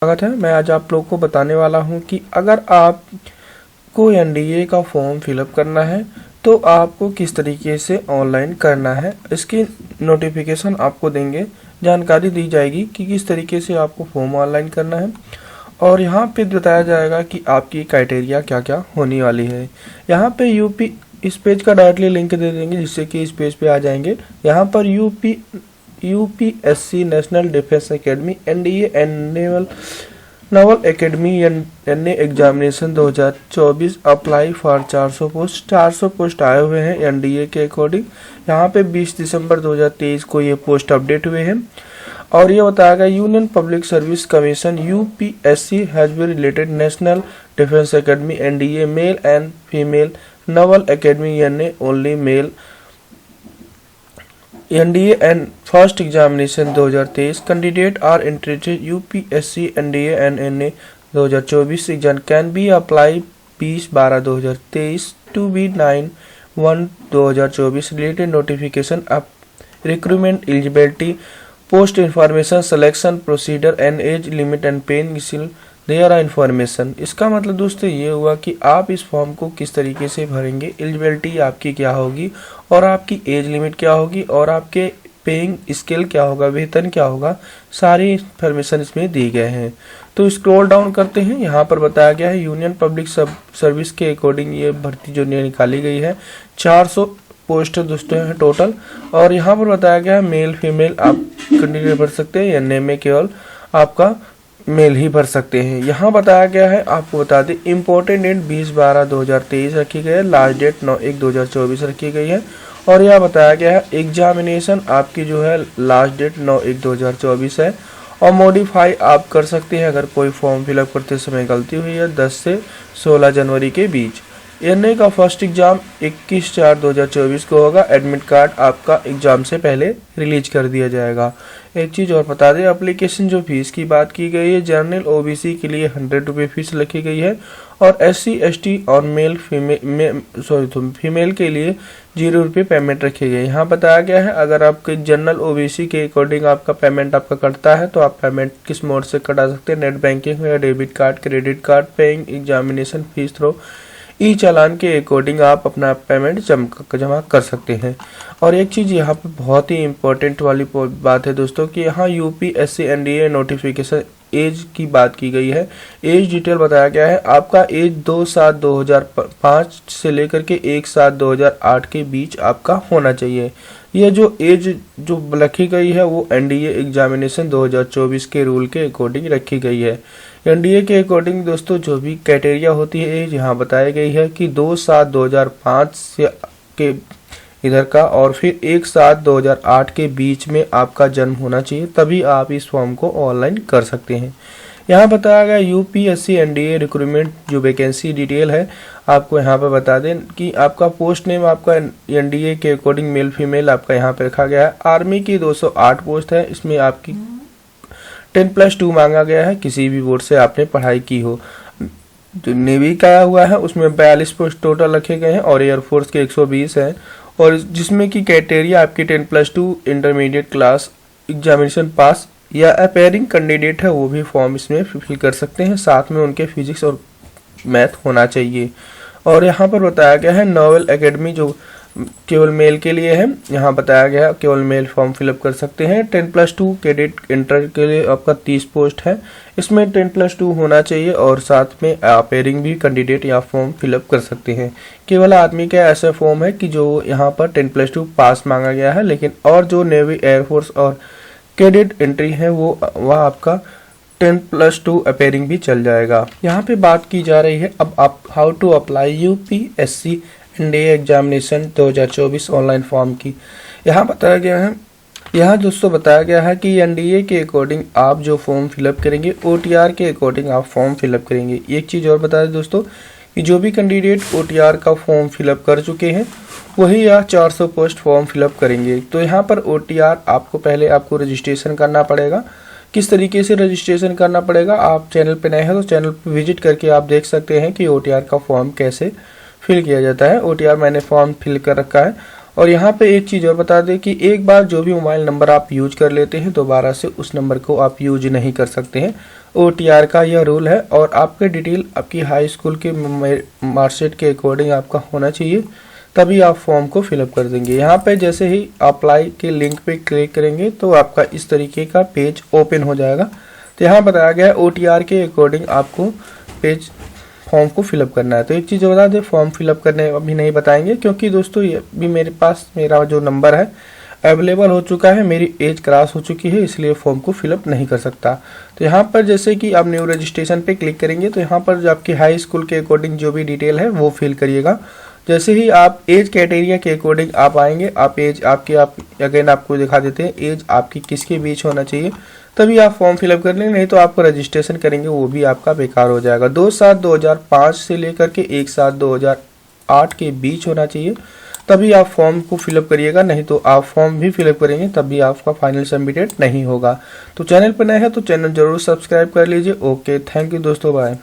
स्वागत है। मैं आज आप लोग को बताने वाला हूं कि अगर आपको एनडीए का फॉर्म फिलअप करना है तो आपको किस तरीके से ऑनलाइन करना है। इसकी नोटिफिकेशन आपको देंगे, जानकारी दी जाएगी कि किस तरीके से आपको फॉर्म ऑनलाइन करना है और यहाँ पे बताया जाएगा कि आपकी क्राइटेरिया क्या क्या होने वाली है। यहाँ पे यूपी इस पेज का डायरेक्टली लिंक दे देंगे जिससे कि इस पेज पे आ जाएंगे। यहाँ पर UPSC national defence academy NDA annual naval academy NA examination 2024 apply for 400 post आए हुए हैं एनडीए के अकॉर्डिंग। यहाँ पे 20 दिसंबर 2023 को ये पोस्ट अपडेट हुए हैं और ये बताया गया union public service commission UPSC has been related national defence academy NDA male and female naval academy NA only male NDA and first examination 2023 candidate are interested UPSC NDA and NA 2024 exam can be apply 20/12/2023 to be 9/1/2024 related notification up recruitment eligibility post information selection procedure and age limit and paying there are information. इसका मतलब दोस्तों ये हुआ कि आप इस form को किस तरीके से भरेंगे, एलिजिबिलिटी आपकी क्या होगी और आपकी एज लिमिट क्या होगी और आपके पेइंग स्केल क्या होगा, वेतन क्या होगा, सारी इन्फॉर्मेशन इसमें दी गए हैं। तो स्क्रॉल डाउन करते हैं, यहाँ पर बताया गया है यूनियन पब्लिक सर्विस के अकॉर्डिंग ये भर्ती जो निकाली गई है 400 पोस्ट दोस्तों है टोटल। और यहाँ पर बताया गया है मेल फीमेल आप कैंडिडेट भर सकते हैं, एनए में केवल आपका मेल ही भर सकते हैं। यहाँ बताया गया है, आपको बता दें इम्पोर्टेंट डेट 20/12/2023 रखी गई है, लास्ट डेट 9/1/2024 रखी गई है और यह बताया गया है एग्जामिनेशन आपकी जो है लास्ट डेट 9/1/2024 है और मॉडिफाई आप कर सकते हैं अगर कोई फॉर्म फिलअप करते समय गलती हुई है 10 से 16 जनवरी के बीच। एनए का फर्स्ट एग्जाम 21/4/2024 को होगा। एडमिट कार्ड आपका एग्जाम से पहले रिलीज कर दिया जाएगा। एक चीज़ और बता दें, एप्लीकेशन जो फीस की बात की गई है जनरल ओबीसी के लिए 100 रुपये फीस रखी गई है और एससी एसटी और फीमेल के लिए 0 रुपये पेमेंट रखी गई। यहाँ बताया गया है अगर आपके जनरल ओबीसी के अकॉर्डिंग आपका पेमेंट आपका कटता है तो आप पेमेंट किस मोड से कटा सकते हैं, नेट बैंकिंग या debit card, credit card, paying examination fees through e challan के अकॉर्डिंग आप अपना पेमेंट जमा कर सकते हैं। और एक चीज़ यहाँ पे बहुत ही इम्पोर्टेंट वाली बात है दोस्तों कि यहाँ यूपीएससी एनडीए नोटिफिकेशन एज की बात की गई है। एज डिटेल बताया गया है, आपका एज 2/7/2005 से लेकर के 1/7/2008 के बीच आपका होना चाहिए। ये जो एज जो रखी गई है वो एनडीए एग्जामिनेशन 2024 के रूल के अकॉर्डिंग रखी गई है। एनडीए के अकॉर्डिंग दोस्तों जो भी क्राइटेरिया होती है एज यहाँ बताई गई है कि 2/7/2005 से के इधर का और फिर 1/7/2008 के बीच में आपका जन्म होना चाहिए, तभी आप इस फॉर्म को ऑनलाइन कर सकते हैं। यहाँ बताया गया यूपीएससी एनडीए रिक्रूटमेंट जो वैकेंसी डिटेल है आपको यहाँ पे बता दें कि आपका पोस्ट नेम आपका एनडीए के अकॉर्डिंग मेल फीमेल आपका यहाँ पे रखा गया है। आर्मी की 208 पोस्ट है, इसमें आपकी 10+2 मांगा गया है, किसी भी बोर्ड से आपने पढ़ाई की हो। जो नेवी का हुआ है उसमें 42 पोस्ट टोटल रखे गए हैं और एयरफोर्स के 120 हैं और जिसमें की क्राइटेरिया आपकी 10+2 इंटरमीडिएट क्लास एग्जामिनेशन पास या अपेयरिंग कैंडिडेट है वो भी फॉर्म इसमें फिल कर सकते हैं, साथ में उनके फिजिक्स और मैथ होना चाहिए। और यहाँ पर बताया गया है नोवेल एकेडमी जो केवल मेल के लिए है, यहाँ बताया गया केवल मेल फॉर्म फिलअप कर सकते हैं। 10+2 कैडेट इंटर के लिए आपका 30 पोस्ट है, इसमें 10+2 होना चाहिए और साथ में अपेयरिंग भी कैंडिडेट या फॉर्म फिलअप कर सकते हैं। केवल आदमी का ऐसा फॉर्म है कि जो यहाँ पर 10+2 पास मांगा गया है, लेकिन और जो नेवी एयरफोर्स और कैडेट एंट्री है वो वह आपका 10+2 अपेयरिंग भी चल जाएगा। यहाँ पे बात की जा रही है अब आप how to apply UPSC NDA examination 2024 online form की। यहाँ बताया गया है, यहाँ दोस्तों बताया गया है कि एनडीए के अकॉर्डिंग आप जो फॉर्म फिलअप करेंगे ओटीआर के अकॉर्डिंग आप फॉर्म फिलअप करेंगे। एक चीज़ और बता दें दोस्तों कि जो भी कैंडिडेट ओटीआर का फॉर्म फिलअप कर चुके हैं वही यह 400 पोस्ट फॉर्म फिलअप करेंगे। तो यहाँ पर ओटीआर आपको रजिस्ट्रेशन करना पड़ेगा। किस तरीके से रजिस्ट्रेशन करना पड़ेगा, आप चैनल पे नए हैं तो चैनल पे विजिट करके आप देख सकते हैं कि ओटीआर का फॉर्म कैसे फिल किया जाता है। ओटीआर मैंने फॉर्म फिल कर रखा है और यहाँ पे एक चीज़ और बता दें कि एक बार जो भी मोबाइल नंबर आप यूज कर लेते हैं दोबारा से उस नंबर को आप यूज नहीं कर सकते हैं। OTR का यह रूल है। और आपके डिटेल आपकी हाई स्कूल के मार्कशीट के अकॉर्डिंग आपका होना चाहिए, तभी आप फॉर्म को फिलअप कर देंगे। यहाँ पे जैसे ही अप्लाई के लिंक पे क्लिक करेंगे तो आपका इस तरीके का पेज ओपन हो जाएगा। तो यहाँ बताया गया है OTR के अकॉर्डिंग आपको पेज फॉर्म को फिलअप करना है। तो एक चीज़ बता दें, फॉर्म फिलअप करने अभी नहीं बताएंगे, क्योंकि दोस्तों ये भी मेरे पास मेरा जो नंबर है अवेलेबल हो चुका है, मेरी एज क्रॉस हो चुकी है, इसलिए फॉर्म को फिलअप नहीं कर सकता। तो यहाँ पर जैसे कि आप न्यू रजिस्ट्रेशन पे क्लिक करेंगे तो यहाँ पर जो आपकी हाई स्कूल के अकॉर्डिंग जो भी डिटेल है वो फिल करिएगा। जैसे ही आप एज क्राइटेरिया के अकॉर्डिंग आप आएंगे, आप एज आपकी अगेन आपको दिखा देते हैं एज आपकी किसके बीच होना चाहिए, तभी आप फॉर्म फिलअप कर लेंगे, नहीं तो आपको रजिस्ट्रेशन करेंगे वो भी आपका बेकार हो जाएगा। 2/7/2005 से लेकर के 1/7/2008 के बीच होना चाहिए, तभी आप फॉर्म को फिलअप करिएगा, नहीं तो आप फॉर्म भी फिलअप करेंगे तभी आपका फाइनल सबमिटेड नहीं होगा। तो चैनल पर नए हैं तो चैनल जरूर सब्सक्राइब कर लीजिए। ओके, थैंक यू दोस्तों, बाय।